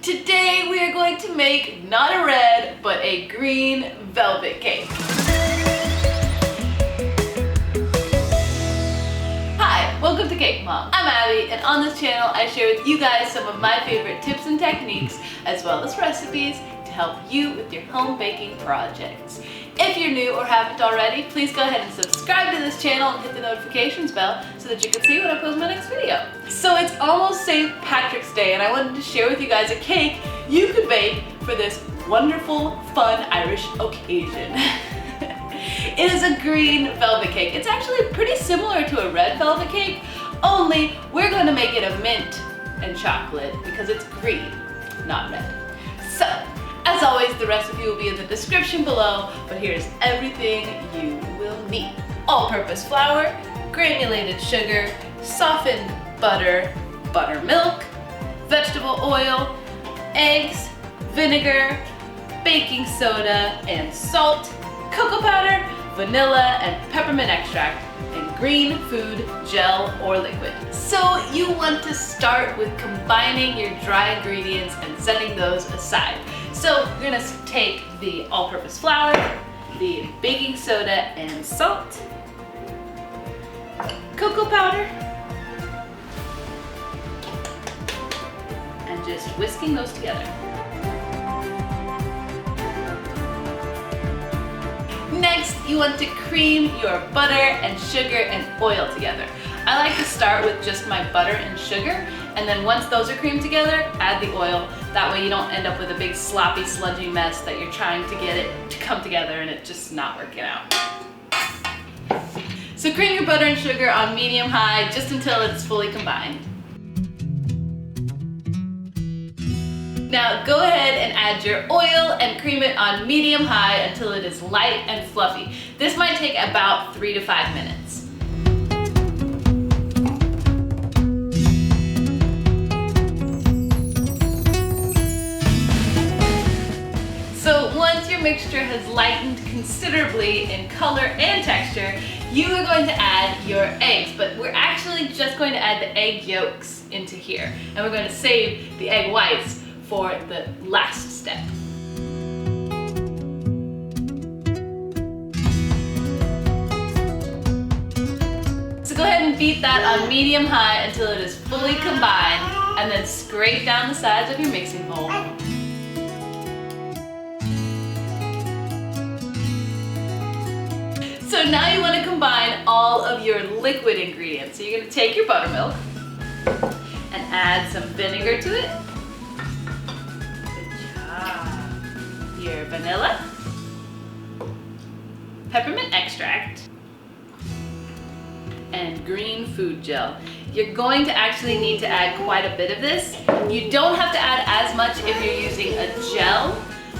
Today we are going to make not a red, but a green velvet cake. Hi, welcome to Cake Mom. I'm Abby, and on this channel I share with you guys some of my favorite tips and techniques, as well as recipes to help you with your home baking projects. If you're new or haven't already, please go ahead and subscribe to this channel and hit the notifications bell so that you can see when I post my next video. So it's almost St. Patrick's Day, and I wanted to share with you guys a cake you could bake for this wonderful, fun Irish occasion. It is a green velvet cake. It's actually pretty similar to a red velvet cake, only we're going to make it a mint and chocolate because it's green, not red. So, as always, the recipe will be in the description below, but here's everything you will need. All-purpose flour, granulated sugar, softened butter, buttermilk, vegetable oil, eggs, vinegar, baking soda and salt, cocoa powder, vanilla and peppermint extract, and green food gel or liquid. So you want to start with combining your dry ingredients and setting those aside. So you're gonna take the all-purpose flour, the baking soda and salt, cocoa powder, and just whisking those together. Next, you want to cream your butter and sugar and oil together. I like to start with just my butter and sugar, and then once those are creamed together, add the oil. That way you don't end up with a big sloppy, sludgy mess that you're trying to get it to come together and it's just not working out. So cream your butter and sugar on medium-high just until it's fully combined. Now go ahead and add your oil and cream it on medium-high until it is light and fluffy. This might take about 3 to 5 minutes. So once your mixture has lightened considerably in color and texture, you are going to add your eggs, but we're actually just going to add the egg yolks into here, and we're going to save the egg whites for the last step. So go ahead and beat that on medium-high until it is fully combined, and then scrape down the sides of your mixing bowl. So now you want to combine all of your liquid ingredients. So you're going to take your buttermilk and add some vinegar to it. Your vanilla, peppermint extract, and green food gel. You're going to actually need to add quite a bit of this. You don't have to add as much if you're using a gel,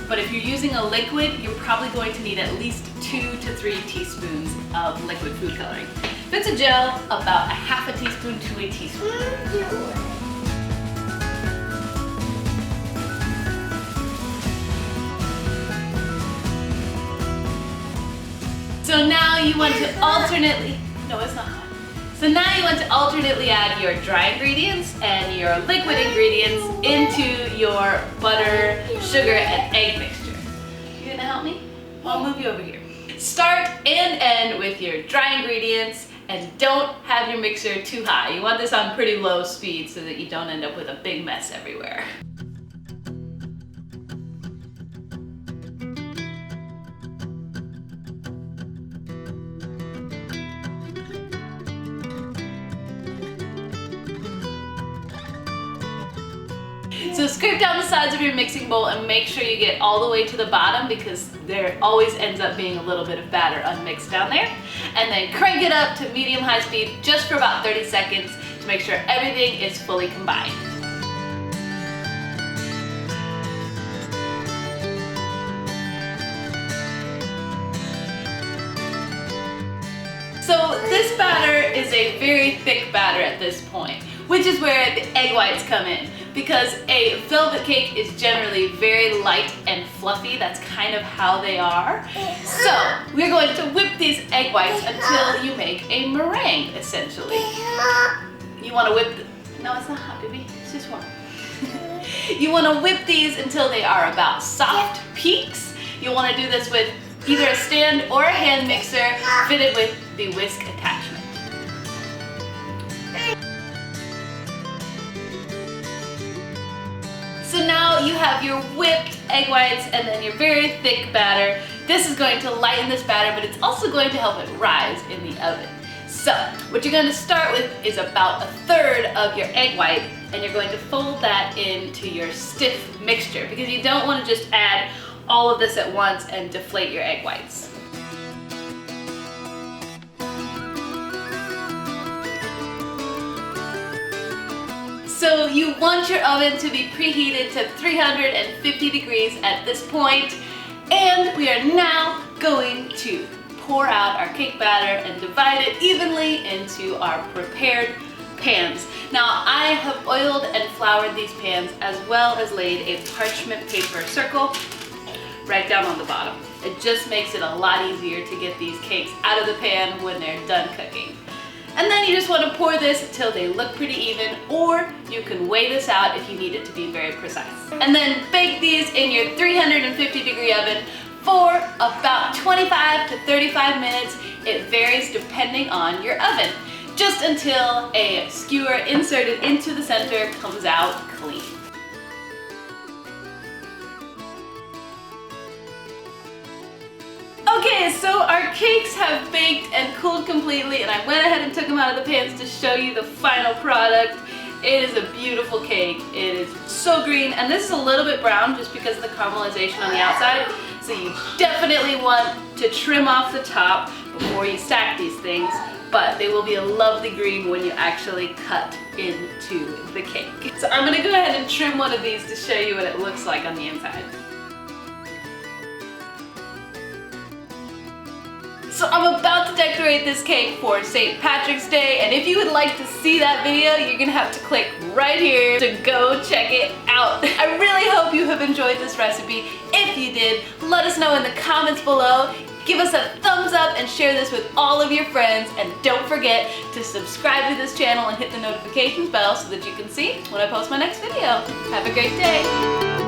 but if you're using a liquid, you're probably going to need at least 2 to 3 teaspoons of liquid food coloring. If it's a gel, about a half a teaspoon to a teaspoon. So now you want to alternately, no, it's not hot. So now you want to alternately add your dry ingredients and your liquid ingredients into your butter, sugar, and egg mixture. You gonna help me? I'll move you over here. Start and end with your dry ingredients, and don't have your mixer too high. You want this on pretty low speed so that you don't end up with a big mess everywhere. So scrape down the sides of your mixing bowl and make sure you get all the way to the bottom, because there always ends up being a little bit of batter unmixed down there. And then crank it up to medium-high speed just for about 30 seconds to make sure everything is fully combined. So this batter is a very thick batter at this point, which is where the egg whites come in. Because a velvet cake is generally very light and fluffy. That's kind of how they are. So we're going to whip these egg whites until you make a meringue, essentially. You want to whip the... No, it's not hot, baby. It's just warm. You want to whip these until they are about soft peaks. You'll want to do this with either a stand or a hand mixer fitted with the whisk attachment. So now you have your whipped egg whites and then your very thick batter. This is going to lighten this batter, but it's also going to help it rise in the oven. So what you're going to start with is about 1/3 of your egg white, and you're going to fold that into your stiff mixture because you don't want to just add all of this at once and deflate your egg whites. So you want your oven to be preheated to 350 degrees at this point, and we are now going to pour out our cake batter and divide it evenly into our prepared pans. Now I have oiled and floured these pans as well as laid a parchment paper circle right down on the bottom. It just makes it a lot easier to get these cakes out of the pan when they're done cooking. And then you just want to pour this until they look pretty even, or you can weigh this out if you need it to be very precise. And then bake these in your 350 degree oven for about 25 to 35 minutes. It varies depending on your oven, just until a skewer inserted into the center comes out clean. Okay, so our cakes have baked and cooled completely, and I went ahead and took them out of the pans to show you the final product. It is a beautiful cake. It is so green, and this is a little bit brown just because of the caramelization on the outside. So you definitely want to trim off the top before you stack these things, but they will be a lovely green when you actually cut into the cake. So I'm gonna go ahead and trim one of these to show you what it looks like on the inside. So I'm about to decorate this cake for St. Patrick's Day, and if you would like to see that video, you're gonna have to click right here to go check it out. I really hope you have enjoyed this recipe. If you did, let us know in the comments below. Give us a thumbs up and share this with all of your friends, and don't forget to subscribe to this channel and hit the notifications bell so that you can see when I post my next video. Have a great day.